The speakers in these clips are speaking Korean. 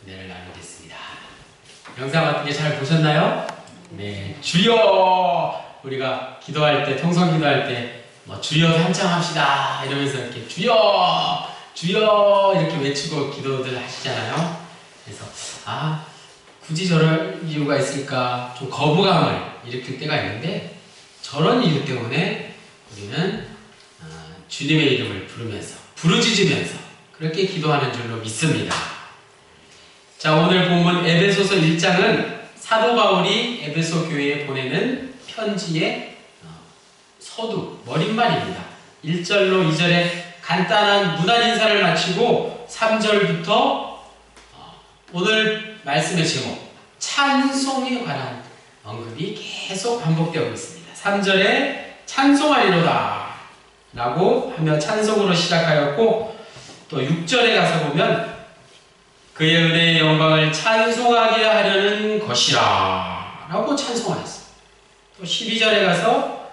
은혜를 나누겠습니다. 영상 어떻게 잘 보셨나요? 네, 주여! 우리가 기도할 때, 통성 기도할 때 주여 한창합시다 이러면서 이렇게 주여! 주여! 이렇게 외치고 기도들 하시잖아요. 그래서 굳이 저럴 이유가 있을까 좀 거부감을 일으킬 때가 있는데, 저런 이유 때문에 우리는 주님의 이름을 부르면서 부르짖으면서 그렇게 기도하는 줄로 믿습니다. 자, 오늘 본문 에베소서 1장은 사도 바울이 에베소 교회에 보내는 편지의 서두, 머릿말입니다. 1절로 2절에 간단한 문안 인사를 마치고 3절부터 오늘 말씀의 제목 찬송에 관한 언급이 계속 반복되고 있습니다. 3절에 찬송하리로다 라고 하며 찬송으로 시작하였고, 또 6절에 가서 보면 그의 은혜의 영광을 찬송하게 하려는 것이라 라고 찬송하였습니다. 또 12절에 가서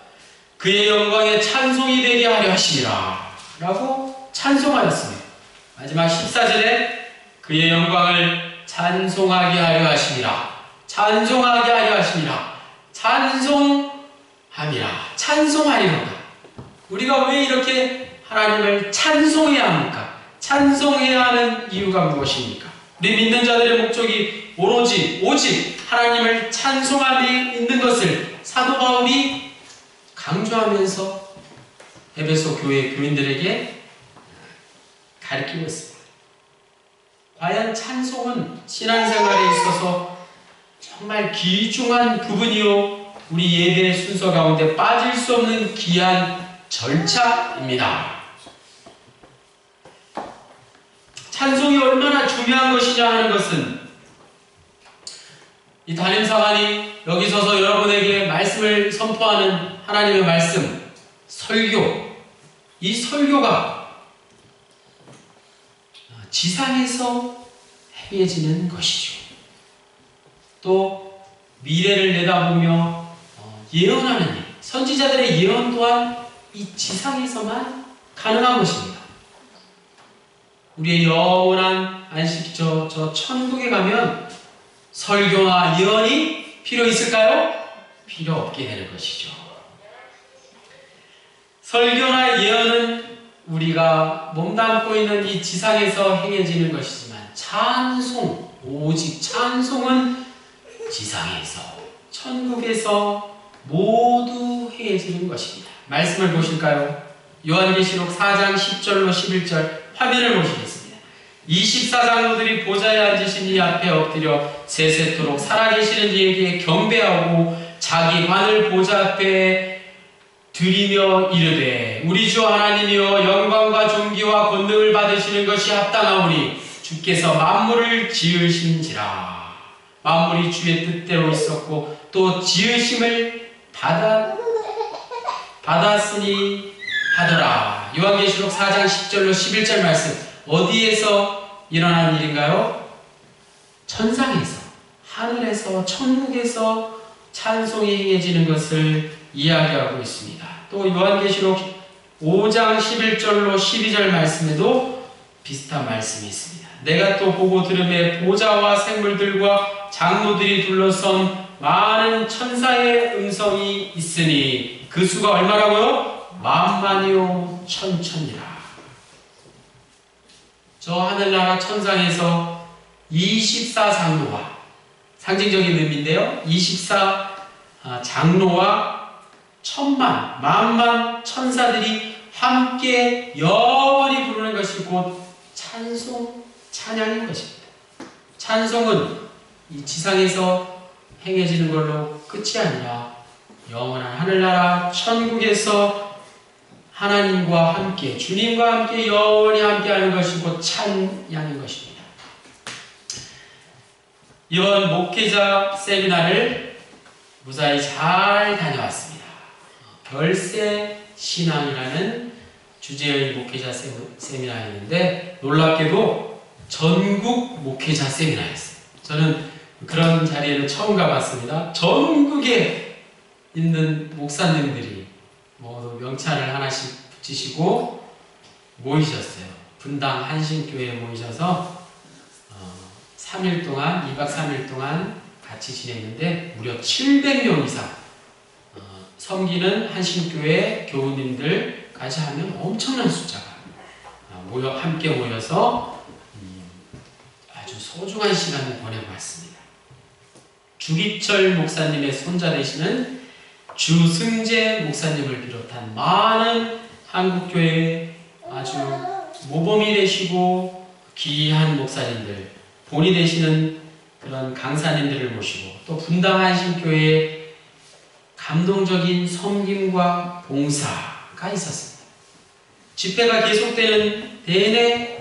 그의 영광에 찬송이 되게 하려 하시리라 라고 찬송하였습니다. 마지막 14절에 그의 영광을 찬송하게 하려 하시니라, 찬송하게 하려 하시니라, 찬송함이라, 찬송하리로다. 우리가 왜 이렇게 하나님을 찬송해야 합니까? 찬송해야 하는 이유가 무엇입니까? 우리 믿는 자들의 목적이 오직 하나님을 찬송함에 있는 것을 사도 바울이 강조하면서 에베소 교회 교인들에게 가르치고 있습니다. 과연 찬송은 신앙생활에 있어서 정말 귀중한 부분이요, 우리 예배 순서 가운데 빠질 수 없는 귀한 절차입니다. 찬송이 얼마나 중요한 것이냐 하는 것은 이 담임사관이 여기 서서 여러분에게 말씀을 선포하는 하나님의 말씀, 설교, 이 설교가 지상에서 행해지는 것이죠. 또 미래를 내다보며 예언하는 일, 선지자들의 예언 또한 이 지상에서만 가능한 것입니다. 우리의 영원한 안식처, 저 천국에 가면 설교나 예언이 필요 있을까요? 필요 없게 되는 것이죠. 설교나 예언은 우리가 몸담고 있는 이 지상에서 행해지는 것이지만, 찬송, 오직 찬송은 지상에서, 천국에서 모두 행해지는 것입니다. 말씀을 보실까요? 요한계시록 4장 10절로 11절 화면을 보시겠습니다. 24장로들이 보좌에 앉으신 이 앞에 엎드려 세세토록 살아계시는 이에게 경배하고 자기 관을 보좌 앞에 드리며 이르되, 우리 주 하나님이여 영광과 존귀와 권능을 받으시는 것이 합당하오니 주께서 만물을 지으신지라. 만물이 주의 뜻대로 있었고 또 지으심을 받았으니 하더라. 요한계시록 4장 10절로 11절 말씀, 어디에서 일어난 일인가요? 천상에서, 하늘에서, 천국에서 찬송이 행해지는 것을 이야기하고 있습니다. 또 요한계시록 5장 11절로 12절 말씀에도 비슷한 말씀이 있습니다. 내가 또 보고 들음에 보좌와 생물들과 장로들이 둘러선 많은 천사의 음성이 있으니 그 수가 얼마라고요? 만만이요 천천이라. 저 하늘나라 천상에서 24장로와, 상징적인 의미인데요, 24장로와 천만, 만만 천사들이 함께 영원히 부르는 것이 곧 찬송, 찬양인 것입니다. 찬송은 이 지상에서 행해지는 걸로 끝이 아니라 영원한 하늘나라 천국에서 하나님과 함께, 주님과 함께 영원히 함께하는 것이 곧 찬양인 것입니다. 이번 목회자 세미나를 무사히 잘 다녀왔습니다. 별세 신앙이라는 주제의 목회자 세미나였는데, 놀랍게도 전국 목회자 세미나였어요. 저는 그런 자리에는 처음 가봤습니다. 전국에 있는 목사님들이 모두 명찰을 하나씩 붙이시고 모이셨어요. 분당 한신교회에 모이셔서 3일 동안, 2박 3일 동안 같이 지냈는데 무려 700명 이상 섬기는 한신교회 교우님들까지 하면 엄청난 숫자가 함께 모여서 아주 소중한 시간을 보내고 왔습니다. 주기철 목사님의 손자 되시는 주승재 목사님을 비롯한 많은 한국교회의 아주 모범이 되시고 귀한 목사님들, 본이 되시는 그런 강사님들을 모시고 또 분당 한신교회의 감동적인 섬김과 봉사가 있었습니다. 집회가 계속되는 내내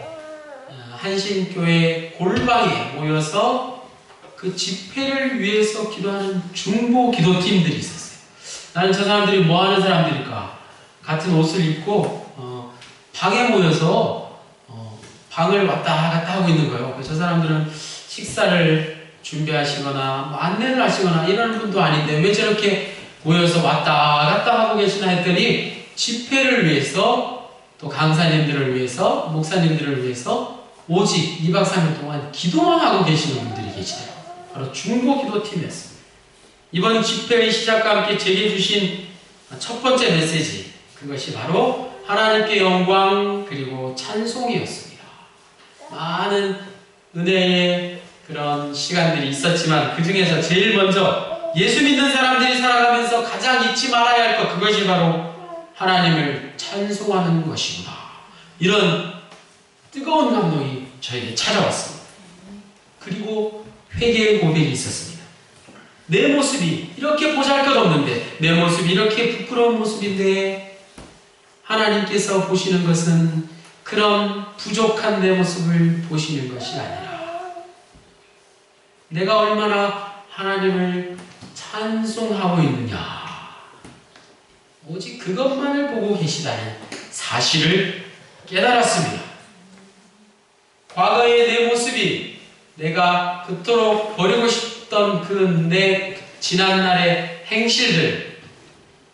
한신교회 골방에 모여서 그 집회를 위해서 기도하는 중보 기도팀들이 있었어요. 나는 저 사람들이 뭐 하는 사람들일까? 같은 옷을 입고 방에 모여서 방을 왔다 갔다 하고 있는 거예요. 저 사람들은 식사를 준비하시거나 뭐 안내를 하시거나 이런 분도 아닌데 왜 저렇게 모여서 왔다 갔다 하고 계시나 했더니 집회를 위해서 또 강사님들을 위해서 목사님들을 위해서 오직 2박 3일 동안 기도만 하고 계시는 분들이 계시더라고요. 바로 중보기도팀이었습니다. 이번 집회의 시작과 함께 제게 주신 첫 번째 메시지, 그것이 바로 하나님께 영광 그리고 찬송이었습니다. 많은 은혜의 그런 시간들이 있었지만 그 중에서 제일 먼저 예수 믿는 사람들이 살아가면서 가장 잊지 말아야 할 것, 그것이 바로 하나님을 찬송하는 것이구나. 이런 뜨거운 감동이 저에게 찾아왔습니다. 그리고 회개의 고백이 있었습니다. 내 모습이 이렇게 보잘것없는데, 내 모습이 이렇게 부끄러운 모습인데 하나님께서 보시는 것은 그런 부족한 내 모습을 보시는 것이 아니라 내가 얼마나 하나님을 찬송하고 있느냐, 오직 그것만을 보고 계시다는 사실을 깨달았습니다. 과거의 내 모습이, 내가 그토록 버리고 싶던 그 내 지난날의 행실들,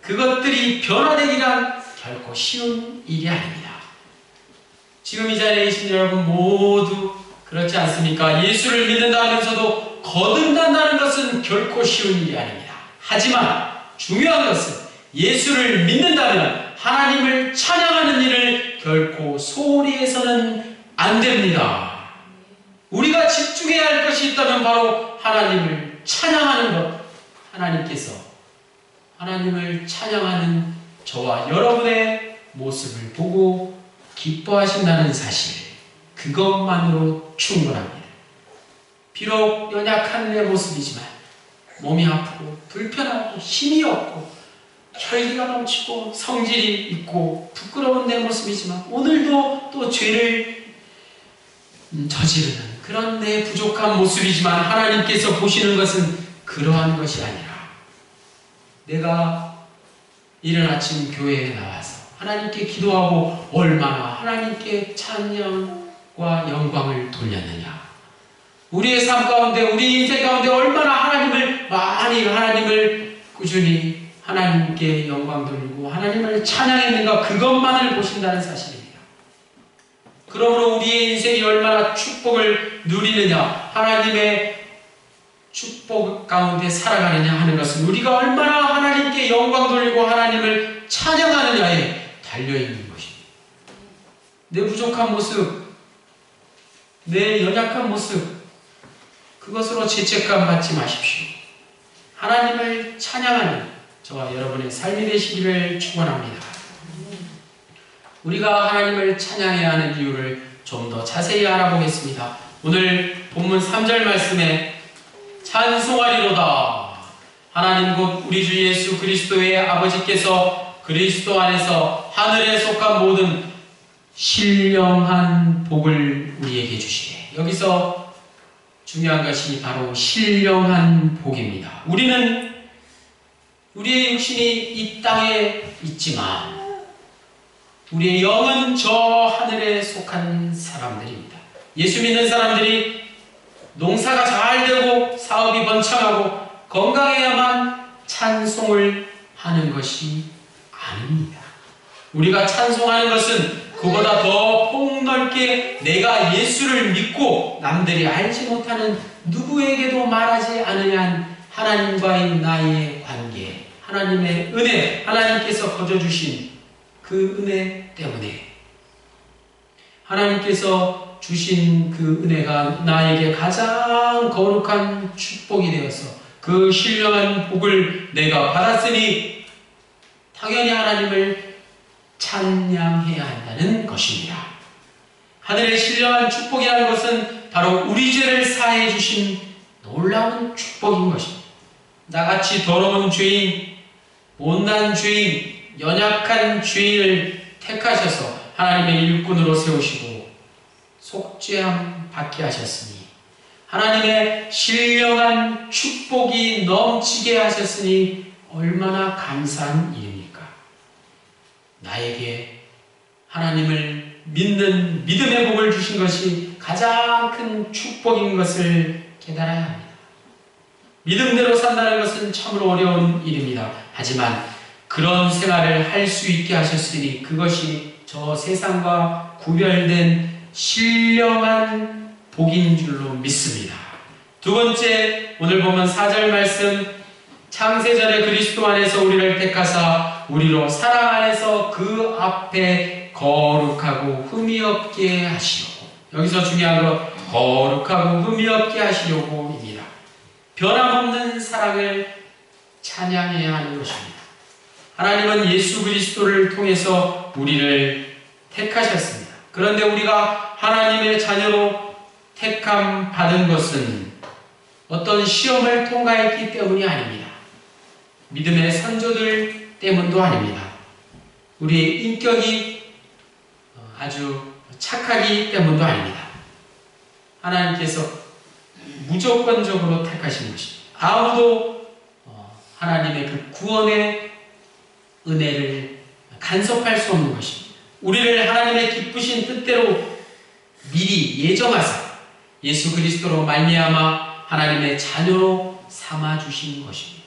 그것들이 변화되기란 결코 쉬운 일이 아닙니다. 지금 이 자리에 계신 여러분 모두 그렇지 않습니까? 예수를 믿는다 하면서도 거듭난다는 것은 결코 쉬운 일이 아닙니다. 하지만 중요한 것은 예수를 믿는다면 하나님을 찬양하는 일을 결코 소홀히 해서는 안 됩니다. 우리가 집중해야 할 것이 있다면 바로 하나님을 찬양하는 것. 하나님을 찬양하는 저와 여러분의 모습을 보고 기뻐하신다는 사실, 그것만으로 충분합니다. 비록 연약한 내 모습이지만 몸이 아프고 불편하고 힘이 없고 혈기가 넘치고 성질이 있고 부끄러운 내 모습이지만 오늘도 또 죄를 저지르는 그런 내 부족한 모습이지만 하나님께서 보시는 것은 그러한 것이 아니라 내가 이른 아침 교회에 나와서 하나님께 기도하고 얼마나 하나님께 찬양과 영광을 돌렸느냐, 우리의 삶 가운데, 우리 인생 가운데 얼마나 하나님을 꾸준히 하나님께 영광 돌리고 하나님을 찬양했는가, 그것만을 보신다는 사실입니다. 그러므로 우리의 인생이 얼마나 축복을 누리느냐, 하나님의 축복 가운데 살아가느냐 하는 것은 우리가 얼마나 하나님께 영광 돌리고 하나님을 찬양하느냐에 달려있는 것입니다. 내 부족한 모습, 내 연약한 모습, 그것으로 죄책감 받지 마십시오. 하나님을 찬양하는 저와 여러분의 삶이 되시기를 축원합니다. 우리가 하나님을 찬양해야 하는 이유를 좀 더 자세히 알아보겠습니다. 오늘 본문 3절 말씀에 찬송하리로다. 하나님 곧 우리 주 예수 그리스도의 아버지께서 그리스도 안에서 하늘에 속한 모든 신령한 복을 우리에게 주시네. 여기서 중요한 것이 바로 신령한 복입니다. 우리는 우리의 육신이 이 땅에 있지만 우리의 영은 저 하늘에 속한 사람들입니다. 예수 믿는 사람들이 농사가 잘 되고 사업이 번창하고 건강해야만 찬송을 하는 것이 아닙니다. 우리가 찬송하는 것은 그보다 더 폭넓게 내가 예수를 믿고 남들이 알지 못하는 누구에게도 말하지 않으면 하나님과의 나의 관계, 하나님의 은혜, 하나님께서 거저주신 그 은혜 때문에 하나님께서 주신 그 은혜가 나에게 가장 거룩한 축복이 되어서 그 신령한 복을 내가 받았으니 당연히 하나님을 찬양해야 한다는 것입니다. 하늘의 신령한 축복이라는 것은 바로 우리 죄를 사해 주신 놀라운 축복인 것입니다. 나같이 더러운 죄인, 못난 죄인, 연약한 죄인을 택하셔서 하나님의 일꾼으로 세우시고 속죄함 받게 하셨으니 하나님의 신령한 축복이 넘치게 하셨으니 얼마나 감사한 일입니까? 나에게 하나님을 믿는 믿음의 복을 주신 것이 가장 큰 축복인 것을 깨달아야 합니다. 믿음대로 산다는 것은 참으로 어려운 일입니다. 하지만 그런 생활을 할 수 있게 하셨으니 그것이 저 세상과 구별된 신령한 복인 줄로 믿습니다. 두 번째, 오늘 보면 4절 말씀, 창세전에 그리스도 안에서 우리를 택하사 우리로 사랑 안에서 그 앞에 거룩하고 흠이 없게 하시려고. 여기서 중요한 것, 거룩하고 흠이 없게 하시려고입니다. 변함없는 사랑을 찬양해야 하는 것입니다. 하나님은 예수 그리스도를 통해서 우리를 택하셨습니다. 그런데 우리가 하나님의 자녀로 택함 받은 것은 어떤 시험을 통과했기 때문이 아닙니다. 믿음의 선조들 때문도 아닙니다. 우리의 인격이 아주 착하기 때문도 아닙니다. 하나님께서 무조건적으로 택하신 것입니다. 아무도 하나님의 그 구원의 은혜를 간섭할 수 없는 것입니다. 우리를 하나님의 기쁘신 뜻대로 미리 예정하사 예수 그리스도로 말미암아 하나님의 자녀로 삼아주신 것입니다.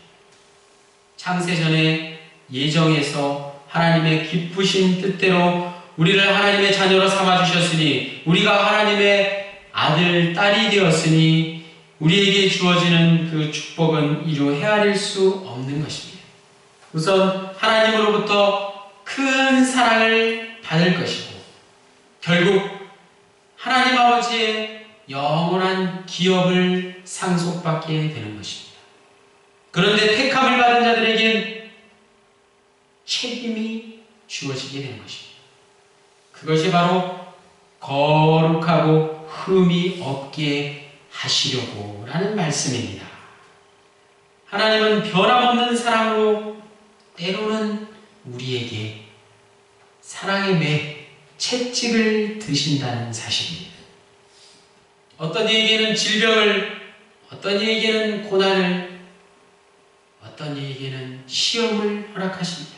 창세전에 예정해서 하나님의 기쁘신 뜻대로 우리를 하나님의 자녀로 삼아주셨으니 우리가 하나님의 아들, 딸이 되었으니 우리에게 주어지는 그 축복은 이루 헤아릴 수 없는 것입니다. 우선 하나님으로부터 큰 사랑을 받을 것이고 결국 하나님 아버지의 영원한 기업을 상속받게 되는 것입니다. 그런데 택함을 받은 자들에겐 책임이 주어지게 되는 것입니다. 그것이 바로 거룩하고 흠이 없게 하시려고 라는 말씀입니다. 하나님은 변함없는 사랑으로 때로는 우리에게 사랑의 매 채찍을 드신다는 사실입니다. 어떤 이에게는 질병을, 어떤 이에게는 고난을, 어떤 이에게는 시험을 허락하십니다.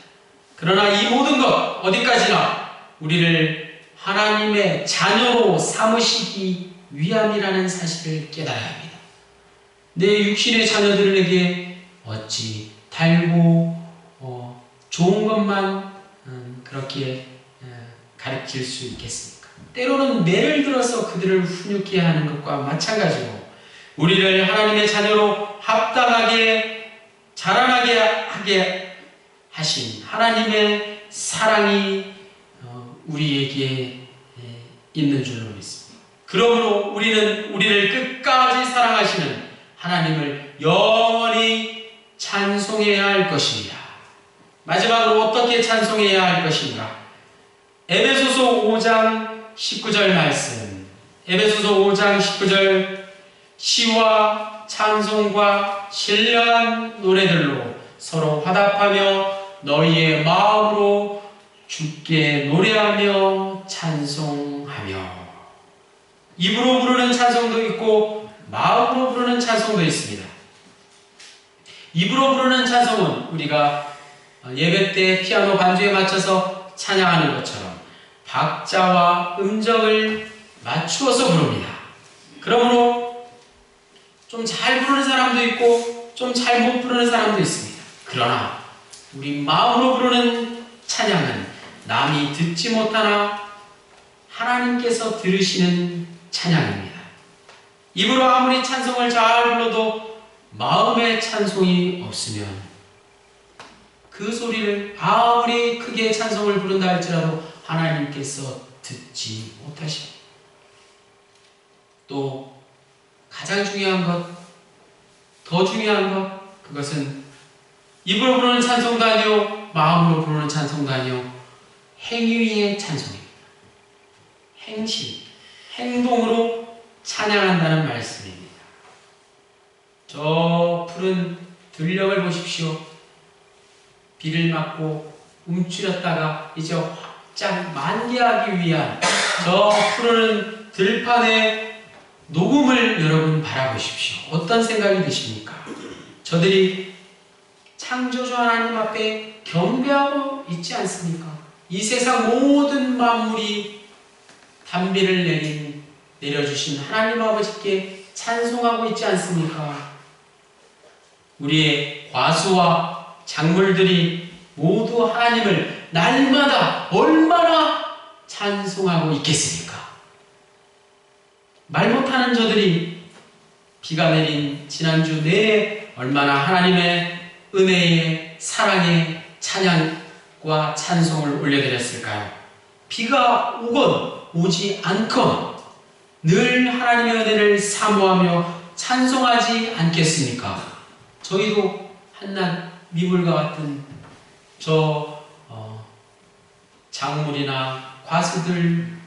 그러나 이 모든 것 어디까지나 우리를 하나님의 자녀로 삼으시기 위함이라는 사실을 깨달아야 합니다. 내 육신의 자녀들에게 어찌 달고 좋은 것만 그렇게 가르칠 수 있겠습니까? 때로는 매를 들어서 그들을 훈육해야 하는 것과 마찬가지로 우리를 하나님의 자녀로 합당하게 자라나게 하게 하신 하나님의 사랑이 우리에게 있는 줄로 믿습니다. 그러므로 우리는 우리를 끝까지 사랑하시는 하나님을 영원히 찬송해야 할 것입니다. 마지막으로 어떻게 찬송해야 할 것인가? 에베소서 5장 19절 말씀, 에베소서 5장 19절, 시와 찬송과 신령한 노래들로 서로 화답하며 너희의 마음으로 주께 노래하며 찬송하며. 입으로 부르는 찬송도 있고 마음으로 부르는 찬송도 있습니다. 입으로 부르는 찬송은 우리가 예배 때 피아노 반주에 맞춰서 찬양하는 것처럼 박자와 음정을 맞추어서 부릅니다. 그러므로 좀 잘 부르는 사람도 있고 좀 잘 못 부르는 사람도 있습니다. 그러나 우리 마음으로 부르는 찬양은 남이 듣지 못하나 하나님께서 들으시는 찬양입니다. 입으로 아무리 찬송을 잘 불러도 마음의 찬송이 없으면 그 소리를 아무리 크게 찬송을 부른다 할지라도 하나님께서 듣지 못하십니다. 또 가장 중요한 것, 더 중요한 것, 그것은 입으로 부르는 찬송도 아니요 마음으로 부르는 찬송도 아니요 행위의 찬송입니다. 행실, 행동으로 찬양한다는 말씀입니다. 저 푸른 들녘을 보십시오. 비를 맞고 움츠렸다가 이제 확장 만개하기 위한 저 푸른 들판의 녹음을 여러분 바라보십시오. 어떤 생각이 드십니까? 저들이 창조주 하나님 앞에 경배하고 있지 않습니까? 이 세상 모든 만물이 단비를 내려주신 하나님 아버지께 찬송하고 있지 않습니까? 우리의 과수와 작물들이 모두 하나님을 날마다 얼마나 찬송하고 있겠습니까? 말 못하는 저들이 비가 내린 지난주 내내 얼마나 하나님의 은혜의 사랑의 찬양과 찬송을 올려드렸을까요? 비가 오건 오지 않건 늘 하나님의 은혜를 사모하며 찬송하지 않겠습니까? 저희도 한낱 미물과 같은 저 작물이나 과수들도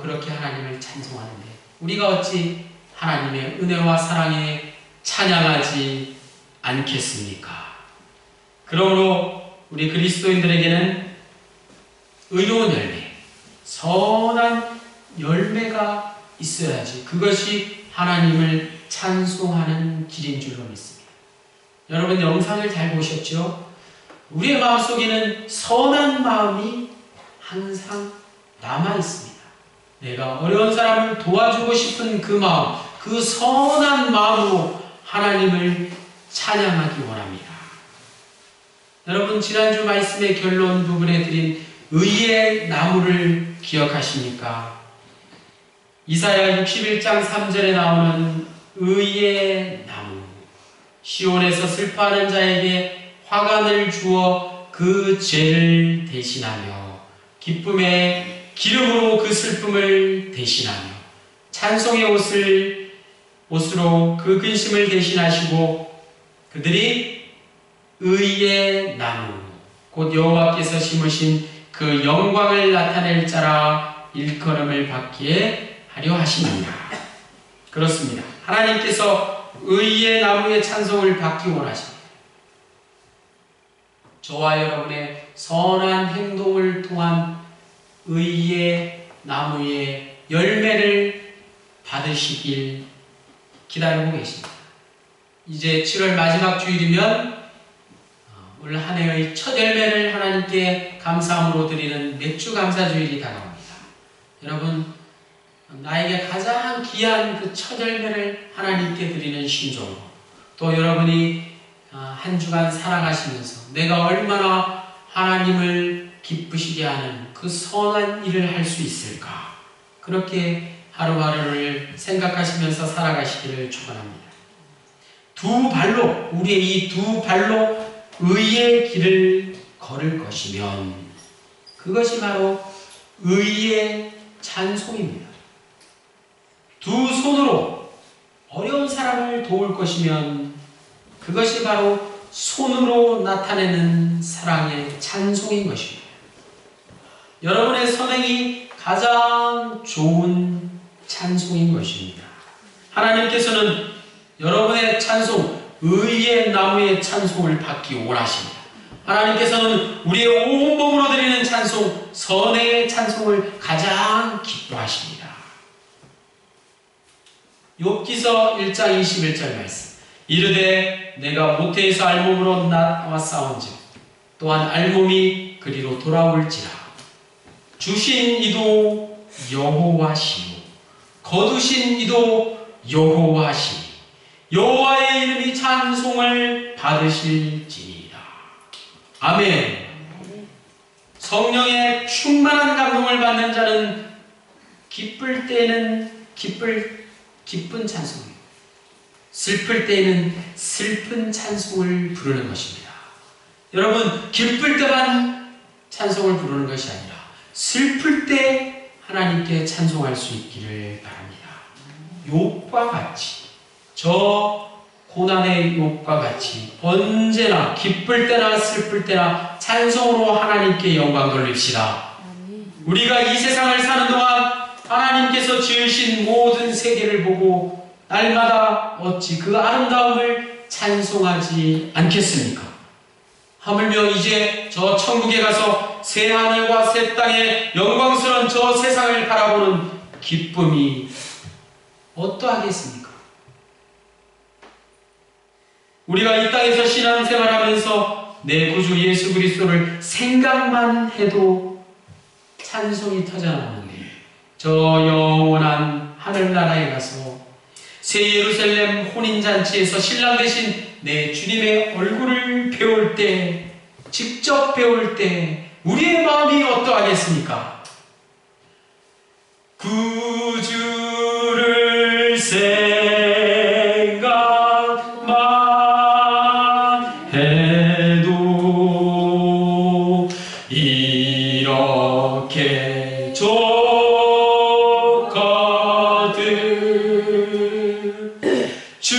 그렇게 하나님을 찬송하는데 우리가 어찌 하나님의 은혜와 사랑에 찬양하지 않겠습니까? 그러므로 우리 그리스도인들에게는 의로운 열매, 선한 열매가 있어야지 그것이 하나님을 찬송하는 길인 줄로 믿습니다. 여러분 영상을 잘 보셨죠? 우리의 마음속에는 선한 마음이 항상 남아있습니다. 내가 어려운 사람을 도와주고 싶은 그 마음, 그 선한 마음으로 하나님을 찬양하기 원합니다. 여러분 지난주 말씀의 결론 부분에 드린 의의 나무를 기억하십니까? 이사야 61장 3절에 나오는 의의 나무, 시온에서 슬퍼하는 자에게 화관을 주어 그 죄를 대신하며 기쁨의 기름으로 그 슬픔을 대신하며 찬송의 옷으로 그 근심을 대신하시고 그들이 의의 나무 곧 여호와께서 심으신 그 영광을 나타낼 자라 일컬음을 받기에 하려 하십니다. 그렇습니다. 하나님께서 의의 나무의 찬송을 받기 원하십니다. 저와 여러분의 선한 행동을 통한 의의 나무의 열매를 받으시길 기다리고 계십니다. 이제 7월 마지막 주일이면 올 한 해의 첫 열매를 하나님께 감사함으로 드리는 맥주 감사주일이 다가옵니다. 여러분 나에게 가장 귀한 그 첫 열매를 하나님께 드리는 심정으로 또 여러분이 한 주간 살아가시면서 내가 얼마나 하나님을 기쁘시게 하는 그 선한 일을 할 수 있을까 그렇게 하루하루를 생각하시면서 살아가시기를 축원합니다. 두 발로 우리의 이 두 발로 의의 길을 걸을 것이면 그것이 바로 의의 찬송입니다. 두 손으로 어려운 사람을 도울 것이면 그것이 바로 손으로 나타내는 사랑의 찬송인 것입니다. 여러분의 선행이 가장 좋은 찬송인 것입니다. 하나님께서는 여러분의 찬송, 의의 나무의 찬송을 받기 원하십니다. 하나님께서는 우리의 온몸으로 드리는 찬송, 선의 찬송을 가장 기뻐하십니다. 욥기서 1장 21절 말씀. 이르되 내가 모태에서 알몸으로 나와 싸운즉 또한 알몸이 그리로 돌아올지라. 주신 이도 여호와시요 거두신 이도 여호와시니 여호와의 이름이 찬송을 받으실지니라. 아멘. 성령의 충만한 감동을 받는 자는 기쁠 때에는 기쁜 찬송을, 슬플 때에는 슬픈 찬송을 부르는 것입니다. 여러분, 기쁠 때만 찬송을 부르는 것이 아니라 슬플 때 하나님께 찬송할 수 있기를 바랍니다. 욥과 같이, 저 고난의 욥과 같이 언제나 기쁠 때나 슬플 때나 찬송으로 하나님께 영광 돌립시다. 우리가 이 세상을 사는 동안 하나님께서 지으신 모든 세계를 보고 날마다 어찌 그 아름다움을 찬송하지 않겠습니까? 하물며 이제 저 천국에 가서 새 하늘과 새 땅의 영광스러운 저 세상을 바라보는 기쁨이 어떠하겠습니까? 우리가 이 땅에서 신앙생활하면서 내 구주 예수 그리스도를 생각만 해도 찬송이 터져나오는데, 저 영원한 하늘나라에 가서 새 예루살렘 혼인잔치에서 신랑 되신 내 주님의 얼굴을 배울 때, 직접 배울 때 우리의 마음이 어떠하겠습니까? 구주를 생각만 해도 이렇게 좋거든. 주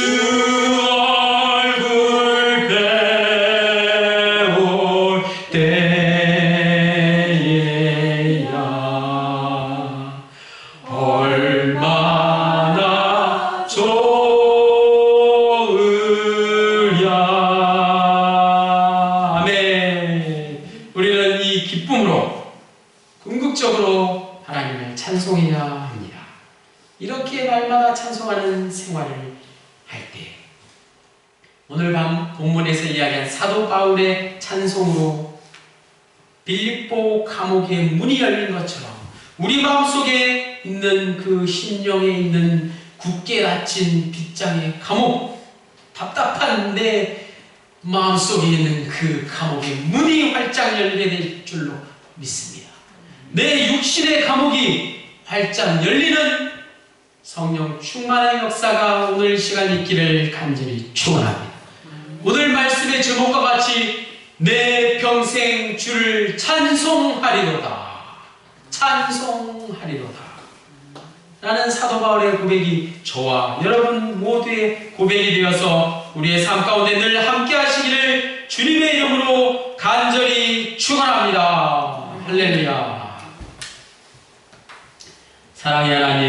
얼굴 배울 때에야 얼마나 좋으랴. 아멘. 우리는 이 기쁨으로 궁극적으로 하나님을 찬송해야 합니다. 이렇게 날마다 찬송하는 생활을 할 때, 오늘 밤 본문에서 이야기한 사도 바울의 찬송으로 빌립보 감옥의 문이 열린 것처럼 우리 마음속에 있는 그 심령에 있는 굳게 닫힌 빗장의 감옥, 답답한 내 마음속에 있는 그 감옥의 문이 활짝 열리게 될 줄로 믿습니다. 내 육신의 감옥이 활짝 열리는 성령 충만한 역사가 오늘 시간 있기를 간절히 축원합니다. 오늘 말씀의 제목과 같이 내 평생 주를 찬송하리로다, 찬송하리로다 라는 사도 바울의 고백이 저와 여러분 모두의 고백이 되어서 우리의 삶 가운데 늘 함께 하시기를 주님의 이름으로 간절히 축원합니다. 할렐루야. 사랑의 하나님,